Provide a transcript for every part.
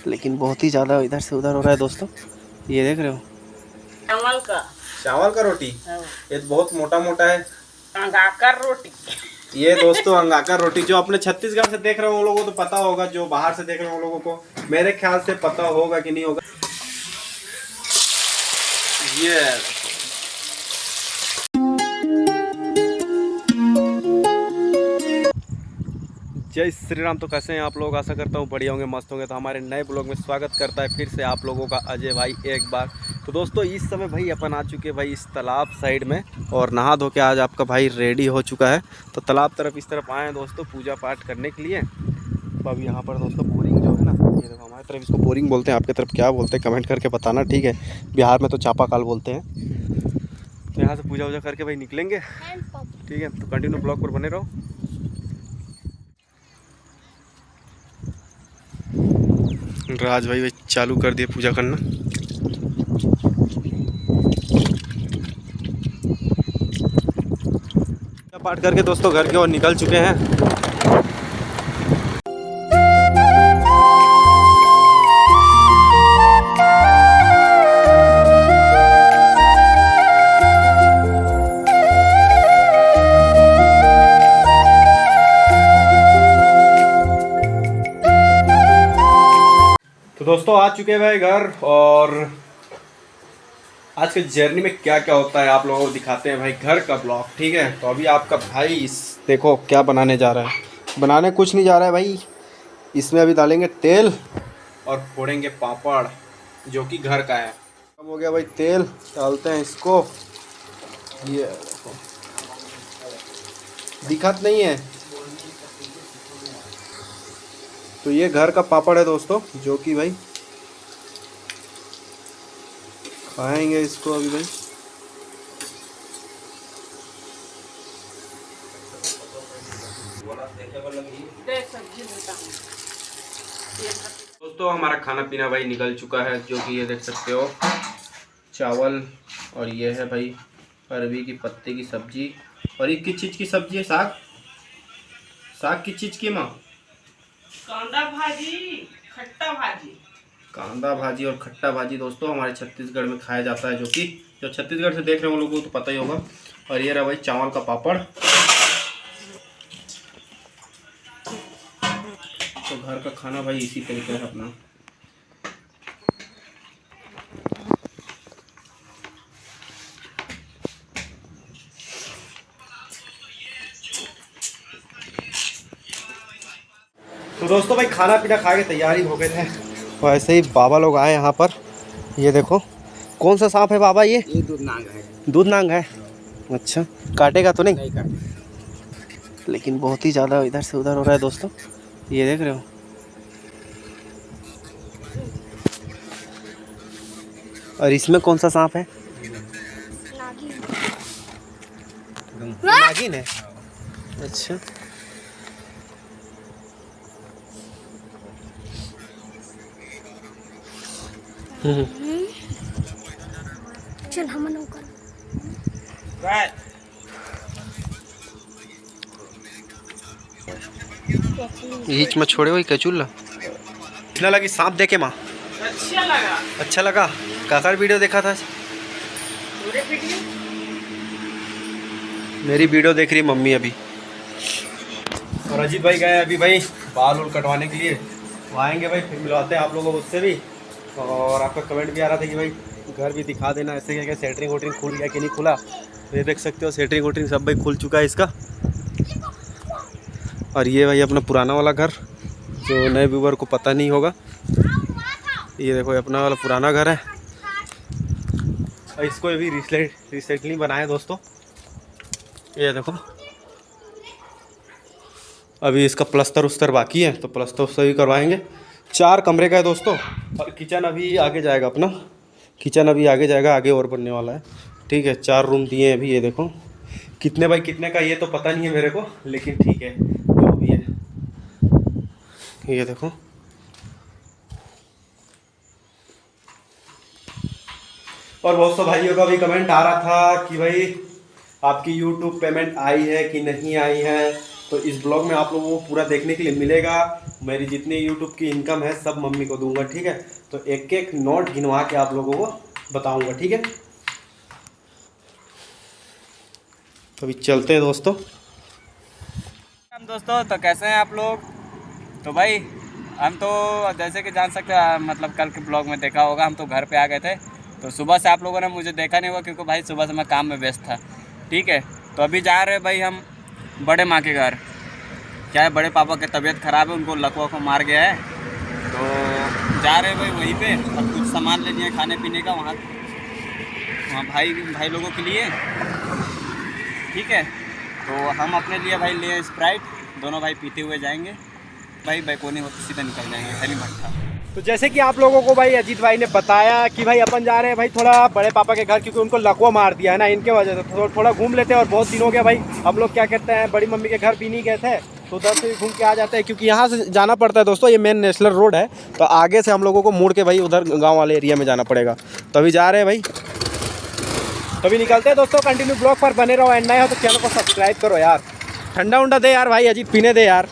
लेकिन बहुत ही ज़्यादा इधर से उधर हो रहा है दोस्तों। ये देख रहे हो, चावल का रोटी। ये तो बहुत मोटा मोटा है। अंगाकर रोटी। ये दोस्तों अंगाकर रोटी, जो अपने छत्तीसगढ़ से देख रहे हो उन लोगों को तो पता होगा, जो बाहर से देख रहे हो उन लोगों को मेरे ख्याल से पता होगा कि नहीं होगा। ये जय श्री राम। तो कैसे हैं आप लोग? आशा करता हूँ बढ़िया होंगे, मस्त होंगे। तो हमारे नए ब्लॉग में स्वागत करता है फिर से आप लोगों का अजय भाई एक बार। तो दोस्तों इस समय भाई अपन आ चुके हैं भाई इस तालाब साइड में, और नहा धो के आज आपका भाई रेडी हो चुका है। तो तालाब तरफ इस तरफ आए हैं दोस्तों पूजा पाठ करने के लिए। तो अब यहाँ पर दोस्तों बोरिंग जो है ना, ये देखो हमारी तरफ इसको बोरिंग बोलते हैं, आपकी तरफ क्या बोलते हैं कमेंट करके बताना, ठीक है। बिहार में तो चापाकल बोलते हैं। तो यहाँ से पूजा वूजा करके भाई निकलेंगे, ठीक है। तो कंटिन्यू ब्लॉग पर बने रहो। राज भाई चालू कर दिए पूजा करना। पूजा पाठ करके दोस्तों घर की ओर निकल चुके हैं। तो दोस्तों आ चुके हैं भाई घर, और आज के जर्नी में क्या क्या होता है आप लोगों को दिखाते हैं भाई घर का ब्लॉग, ठीक है। तो अभी आपका भाई देखो क्या बनाने जा रहा है। बनाने कुछ नहीं जा रहा है भाई, इसमें अभी डालेंगे तेल और फोड़ेंगे पापड़ जो कि घर का है। अब हो गया भाई तेल, डालते हैं इसको। ये देखो दिखत नहीं है, तो ये घर का पापड़ है दोस्तों, जो कि भाई खाएंगे इसको अभी भाई। दोस्तों हमारा खाना पीना भाई निकल चुका है, जो कि ये देख सकते हो चावल, और ये है भाई अरबी की पत्ते की सब्जी। और ये किस चीज़ की सब्जी है? साग। साग किस चीज़ की माँ? कांदा भाजी, खट्टा भाजी। कांदा भाजी और खट्टा भाजी दोस्तों हमारे छत्तीसगढ़ में खाया जाता है, जो कि जो छत्तीसगढ़ से देख रहे हैं उन लोगों को तो पता ही होगा। और ये रहा भाई चावल का पापड़। तो घर का खाना भाई इसी तरीके है अपना। तो दोस्तों भाई खाना पीना खा के तैयारी हो गए थे, तो ऐसे ही बाबा लोग आए यहाँ पर। ये देखो कौन सा सांप है बाबा? ये दूध नांग है। दूध नांग है। अच्छा, काटेगा तो नहीं? काटे। लेकिन बहुत ही ज़्यादा इधर से उधर हो रहा है दोस्तों। ये देख रहे हो, और इसमें कौन सा सांप है? नागिन है। अच्छा, चल हम बीच में छोड़े हुई कचूल्ला। इतना लगी सांप देखे माँ? अच्छा लगा। अच्छा लगा। काकर वीडियो देखा था? मेरी वीडियो देख रही मम्मी अभी। और अजीत भाई गए अभी भाई बाल उल कटवाने के लिए, वो आएंगे भाई, फिर मिलवाते हैं आप लोगों को उससे भी। और आपका कमेंट भी आ रहा था कि भाई घर भी दिखा देना, ऐसे क्या क्या सेटरिंग वोटरिंग खुल गया कि नहीं खुला। तो ये देख सकते हो सेटरिंग वोटरिंग सब भाई खुल चुका है इसका। और ये भाई अपना पुराना वाला घर, जो नए व्यूवर को पता नहीं होगा, ये देखो अपना वाला पुराना घर है। और इसको अभी रिसेंटली बनाया दोस्तों। ये देखो अभी इसका प्लस्तर उस्तर बाकी है, तो प्लस्तर उस्तर भी करवाएंगे। 4 कमरे का है दोस्तों, और किचन अभी आगे जाएगा अपना। किचन अभी आगे जाएगा, आगे और बनने वाला है, ठीक है। 4 रूम दिए हैं अभी। ये देखो कितने बाई कितने का ये तो पता नहीं है मेरे को, लेकिन ठीक है जो भी है। ये देखो और बहुत से भाइयों का भी कमेंट आ रहा था कि भाई आपकी YouTube पेमेंट आई है कि नहीं आई है। तो इस ब्लॉग में आप लोगों को पूरा देखने के लिए मिलेगा। मेरी जितनी यूट्यूब की इनकम है सब मम्मी को दूंगा, ठीक है। तो एक एक नोट गिनवा के आप लोगों को बताऊंगा, ठीक है। तो अभी चलते हैं दोस्तों। हम दोस्तों तो कैसे हैं आप लोग। तो भाई हम तो जैसे कि जान सकते हैं, मतलब कल के ब्लॉग में देखा होगा, हम तो घर पे आ गए थे। तो सुबह से आप लोगों ने मुझे देखा नहीं होगा क्योंकि भाई सुबह से मैं काम में व्यस्त था, ठीक है। तो अभी जा रहे हैं भाई हम बड़े माँ के घर। क्या है, बड़े पापा की तबीयत ख़राब है, उनको लकवा को मार गया है। तो जा रहे हैं भाई वहीं पे, और कुछ सामान लेनी है खाने पीने का वहाँ भाई लोगों के लिए, ठीक है। तो हम अपने लिए भाई लिए स्प्राइट, दोनों भाई पीते हुए जाएंगे भाई। बैकोनी हो तो सीधा निकल जाएंगे हरी भट्टा। तो जैसे कि आप लोगों को भाई अजीत भाई ने बताया कि भाई अपन जा रहे हैं भाई थोड़ा बड़े पापा के घर, क्योंकि उनको लकवा मार दिया है ना, इनके वजह से थोड़ा घूम लेते हैं। और बहुत दिन हो गया भाई हम लोग क्या कहते हैं, बड़ी मम्मी के घर भी नहीं गए थे, तो उधर से घूम के आ जाते हैं, क्योंकि यहाँ से जाना पड़ता है दोस्तों। ये मेन नेशनल रोड है, तो आगे से हम लोगों को मुड़ के भाई उधर गाँव वाले एरिया में जाना पड़ेगा। तो अभी जा रहे हैं भाई, तभी निकलते हैं दोस्तों। कंटिन्यू ब्लॉग पर बने रहो, एंड नए हो तो चैनल को सब्सक्राइब करो यार। ठंडा उंडा दे यार भाई, अजीत पीने दे यार।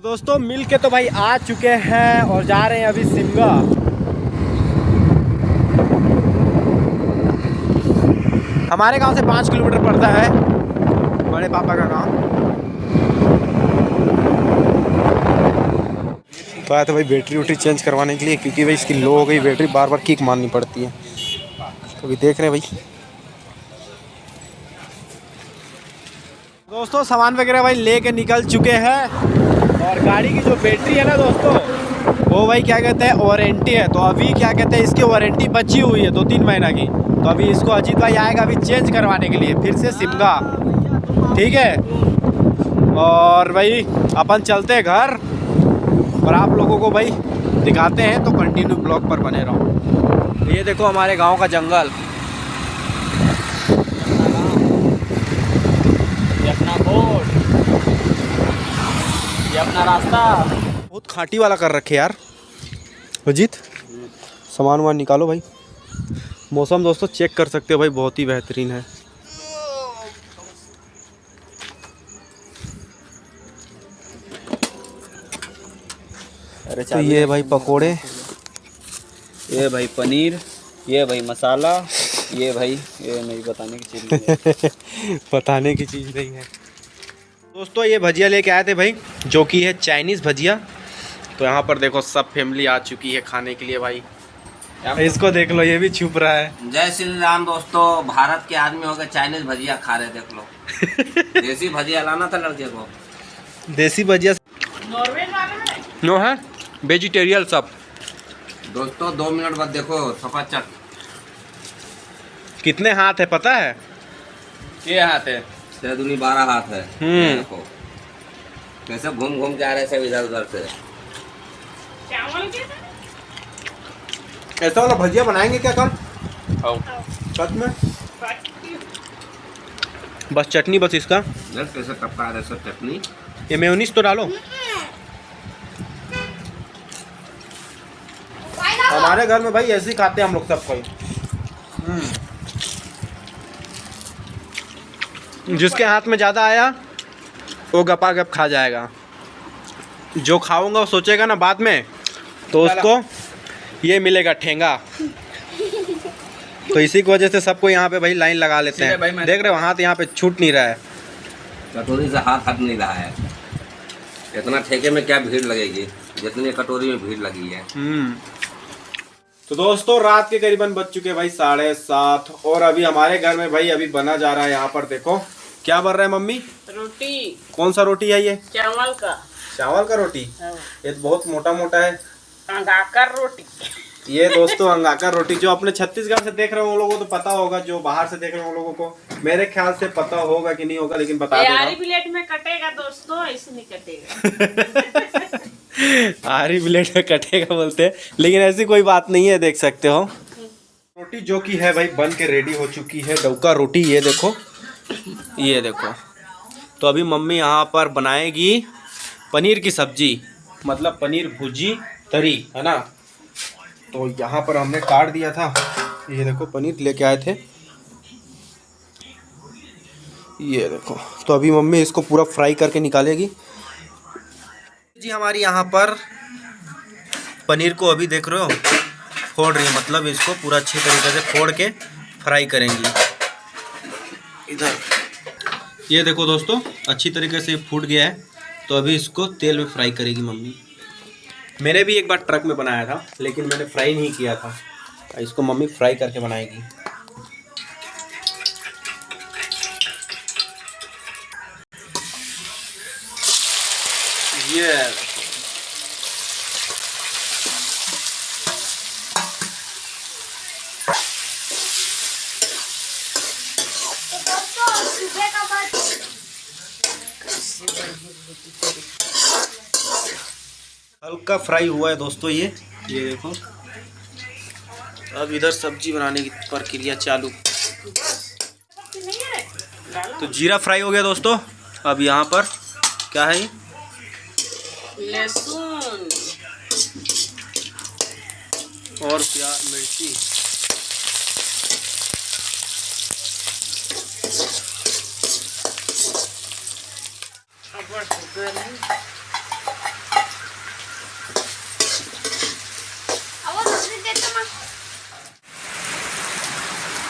दोस्तों मिल के तो भाई आ चुके हैं और जा रहे हैं अभी शिमला। हमारे गांव से 5 किलोमीटर पड़ता है बड़े पापा का गांव। तो आया था भाई बैटरी वोटरी चेंज करवाने के लिए, क्योंकि भाई इसकी लो हो गई बैटरी, बार बार किक मारनी पड़ती है। तो अभी देख रहे हैं भाई दोस्तों, सामान वगैरह भाई लेके निकल चुके हैं। और गाड़ी की जो बैटरी है ना दोस्तों, वो भाई क्या कहते हैं वारंटी है। तो अभी क्या कहते हैं, इसकी वारंटी बची हुई है 2-3 महीना की। तो अभी इसको अजीत भाई आएगा अभी चेंज करवाने के लिए फिर से शिमला, ठीक है। और भाई अपन चलते हैं घर, और आप लोगों को भाई दिखाते हैं, तो कंटिन्यू ब्लॉग पर बने रहो। ये देखो हमारे गाँव का जंगल, ये अपना बोर्ड, ये अपना रास्ता। बहुत खाटी वाला कर रखे यार अजीत। सामान वामान निकालो भाई। मौसम दोस्तों चेक कर सकते हो भाई, बहुत ही बेहतरीन है। अरे तो ये भाई पकोड़े, ये भाई पनीर, ये भाई मसाला, ये भाई ये नहीं बताने की चीज़ नहीं है। बताने की चीज़ नहीं है दोस्तों। ये भजिया लेके आए थे भाई, जो कि है चाइनीज़ भजिया। तो यहाँ पर देखो सब फैमिली आ चुकी है खाने के लिए भाई। इसको देख लो, ये भी छुप रहा है। जय श्री राम दोस्तों, भारत के आदमी हो गए चाइनीज भजिया खा रहे, देख लो। देसी भजिया लाना था लड़के को। देसी भजिया नॉर्वेज वाले में नो है, वेजिटेरियन सब। दोस्तों 2 मिनट बाद देखो सफाचक। कितने हाथ है पता है? ये हाथ है 12 हाथ है। देखो कैसे घूम घूम के आ रहे सब इधर उधर से। चावल के ऐसा वाला भजिया बनाएंगे क्या कल? सच में बस चटनी, बस इसका कैसे टपका रहे सब चटनी। ये मेयोनीज तो डालो। हमारे घर में भाई ऐसे ही खाते हैं हम लोग सब कोई। जिसके हाथ में ज़्यादा आया वो गपा गप खा जाएगा। जो खाऊंगा वो सोचेगा ना बाद में, तो उसको ये मिलेगा ठेंगा। तो इसी की वजह से सबको यहाँ पे भाई लाइन लगा लेते हैं। देख रहे हो हाथ यहाँ पे छूट नहीं रहा है, कटोरी से हाथ हट नहीं रहा है। इतना ठेके में क्या भीड़ लगेगी जितनी कटोरी में भीड़ लगी है। तो दोस्तों रात के करीबन बज चुके भाई 7:30 और अभी हमारे घर में भाई अभी बना जा रहा है। यहाँ पर देखो क्या बन रहा है मम्मी? रोटी। कौन सा रोटी है ये? चावल का। चावल का रोटी? ये तो बहुत मोटा मोटा है। अंगाकर रोटी। ये दोस्तों अंगाकर रोटी, जो अपने छत्तीसगढ़ से देख रहे हो उन लोगों को तो पता होगा, जो बाहर से देख रहे हो उन लोगों को मेरे ख्याल से पता होगा कि नहीं होगा, लेकिन बता आरी प्लेट में कटेगा दोस्तों, ऐसे नहीं कटेगा। आरी प्लेट में कटेगा बोलते हैं, लेकिन ऐसी कोई बात नहीं है। देख सकते हो रोटी जो कि है भाई बन के रेडी हो चुकी है, डौका रोटी। ये देखो, ये देखो। तो अभी मम्मी यहाँ पर बनाएगी पनीर की सब्जी, मतलब पनीर भुजी तरी, है ना। तो यहाँ पर हमने काट दिया था, ये देखो पनीर लेके आए थे, ये देखो। तो अभी मम्मी इसको पूरा फ्राई करके निकालेगी जी। हमारी यहाँ पर पनीर को अभी देख रहे हो फोड़ रही है, मतलब इसको पूरा अच्छी तरीके से फोड़ के फ्राई करेंगी। इधर ये देखो दोस्तों, अच्छी तरीके से फूट गया है। तो अभी इसको तेल में फ्राई करेगी मम्मी। मैंने भी एक बार ट्रक में बनाया था, लेकिन मैंने फ्राई नहीं किया था। इसको मम्मी फ्राई करके बनाएगी। ये हल्का फ्राई हुआ है दोस्तों। ये देखो। अब इधर सब्जी बनाने की प्रक्रिया चालू। तो जीरा फ्राई हो गया दोस्तों। अब यहाँ पर क्या है? लहसुन और प्याज, मिर्ची।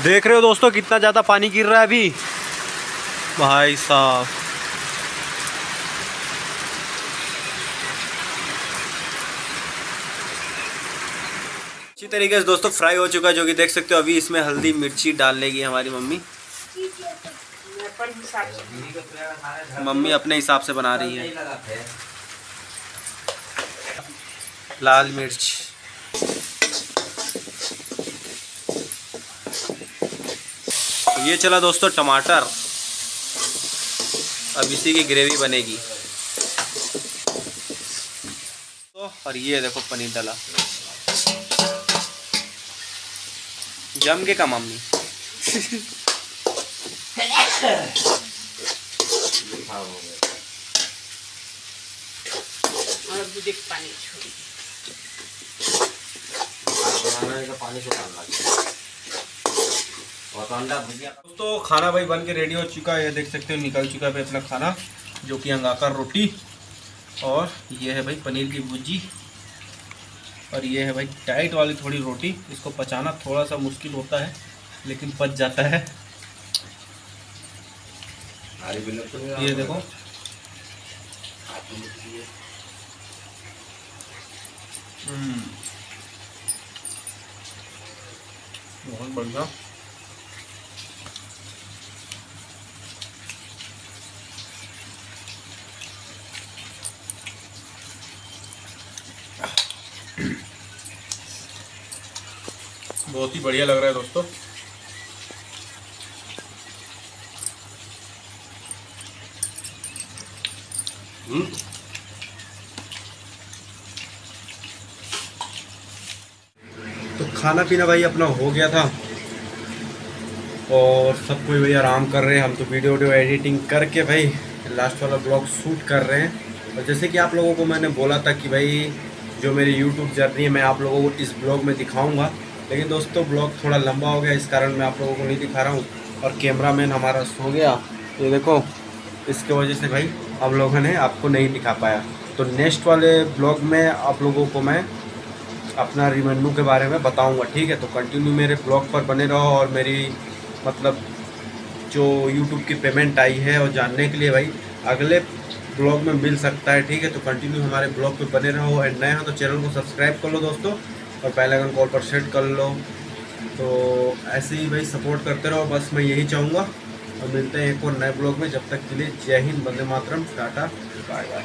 देख रहे हो दोस्तों कितना ज़्यादा पानी गिर रहा है अभी भाई साहब। अच्छी तरीके से दोस्तों फ्राई हो चुका है, जो कि देख सकते हो। अभी इसमें हल्दी मिर्ची डाल लेगी हमारी मम्मी। मम्मी अपने हिसाब से बना रही है। लाल मिर्च, ये चला दोस्तों टमाटर। अब इसी की ग्रेवी बनेगी। तो और ये देखो पनीर डाला जम के का मम्मी। और दूध पानी दोस्तों खाना भाई बन के रेडी हो चुका है। ये देख सकते हो निकल चुका है भाई अपना खाना, जो कि अंगाकर रोटी, और ये है भाई पनीर की भुजी, और ये है भाई टाइट वाली थोड़ी रोटी। इसको पचाना थोड़ा सा मुश्किल होता है, लेकिन पच जाता है। ये देखो बहुत बढ़िया। बहुत ही बढ़िया लग रहा है दोस्तों। तो खाना पीना भाई अपना हो गया था, और सब कोई भाई आराम कर रहे हैं। हम तो वीडियो एडिटिंग करके भाई लास्ट वाला ब्लॉग शूट कर रहे हैं। और जैसे कि आप लोगों को मैंने बोला था कि भाई जो मेरी यूट्यूब जर्नी है मैं आप लोगों को इस ब्लॉग में दिखाऊंगा, लेकिन दोस्तों ब्लॉग थोड़ा लंबा हो गया, इस कारण मैं आप लोगों को नहीं दिखा रहा हूँ। और कैमरामैन हमारा सो गया, ये देखो, इसके वजह से भाई आप लोगों ने आपको नहीं दिखा पाया। तो नेक्स्ट वाले ब्लॉग में आप लोगों को मैं अपना रिवेन्यू के बारे में बताऊंगा, ठीक है। तो कंटिन्यू मेरे ब्लॉग पर बने रहो, और मेरी मतलब जो यूट्यूब की पेमेंट आई है और जानने के लिए भाई अगले ब्लॉग में मिल सकता है, ठीक है। तो कंटिन्यू हमारे ब्लॉग पे बने रहो। एंड नए हो तो चैनल को सब्सक्राइब कर लो दोस्तों, और बेल आइकन कॉल पर सेट कर लो। तो ऐसे ही भाई सपोर्ट करते रहो, बस मैं यही चाहूँगा। और मिलते हैं एक और नए ब्लॉग में, जब तक के लिए जय हिंद, वंदे मातरम, टाटा, बाय बाय।